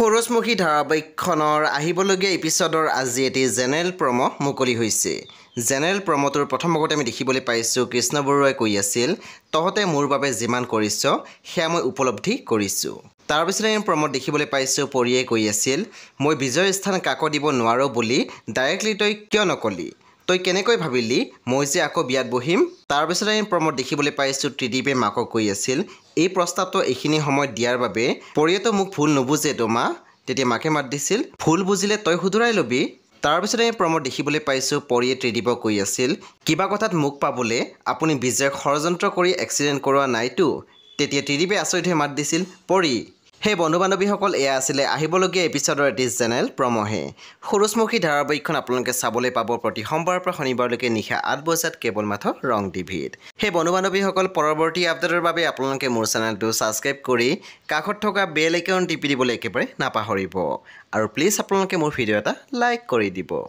খৰচমুখী ধাৰাবাহিকখনৰ আহিবলগীয়া এপিছডৰ আজি এটি জেনেৰেল প্ৰম' মুকলি হৈছে। জেনেৰেল প্ৰম'টোৰ প্ৰথম ভাগতে আমি দেখিবলৈ পাইছোঁ কৃষ্ণ বৰুৱাই কৈ আছিল, তহঁতে মোৰ বাবে যিমান কৰিছ সেয়া মই উপলব্ধি কৰিছোঁ। তাৰপিছতে আমি প্ৰম'ত দেখিবলৈ পাইছোঁ পৰিয়ে কৈ আছিল, মই বিজয়ৰ স্থান কাকো দিব নোৱাৰোঁ বুলি ডাইৰেক্টলি তই কিয় নকলি? তই কেনেকৈ ভাবিলি মই যে আকৌ বিয়াত বহিম? তাৰপিছতে আমি প্ৰম'ত দেখিবলৈ পাইছোঁ ত্ৰিদীপে মাকক কৈ আছিল, এই প্ৰস্তাৱটো এইখিনি সময়ত দিয়াৰ বাবে পৰিয়েতো মোক ভুল নুবুজেতো মা। তেতিয়া মাকে মাত দিছিল, ভুল বুজিলে তই শুধৰাই ল'বি। তাৰপিছতে আমি প্ৰম'ত দেখিবলৈ পাইছোঁ পৰিয়ে ত্ৰিদীপক কৈ আছিল, কিবা কথাত মোক পাবলৈ আপুনি বিজয়ক ষড়যন্ত্ৰ কৰি এক্সিডেণ্ট কৰোৱা নাইতো। তেতিয়া ত্ৰিদীপে আচৰিত হৈ মাত দিছিল, পৰি। সেই বন্ধু বান্ধৱীসকল এয়া আছিলে আহিবলগীয়া এপিছডৰ এটি জেনেৰেল প্ৰম'হে। খৰচমুখী ধাৰাবাহিকখন আপোনালোকে চাবলৈ পাব প্ৰতি সোমবাৰৰ পৰা শনিবাৰলৈকে নিশা 8 বজাত কেৱল মাত্ৰ ৰং টিভিত। সেই বন্ধু বান্ধৱীসকল পৰৱৰ্তী আপডেটৰ বাবে আপোনালোকে মোৰ চেনেলটো ছাবস্ক্ৰাইব কৰি কাষত থকা বেল আইকন টিপি দিবলৈ একেবাৰে নাপাহৰিব। আৰু প্লিজ আপোনালোকে মোৰ ভিডিঅ' এটা লাইক কৰি দিব।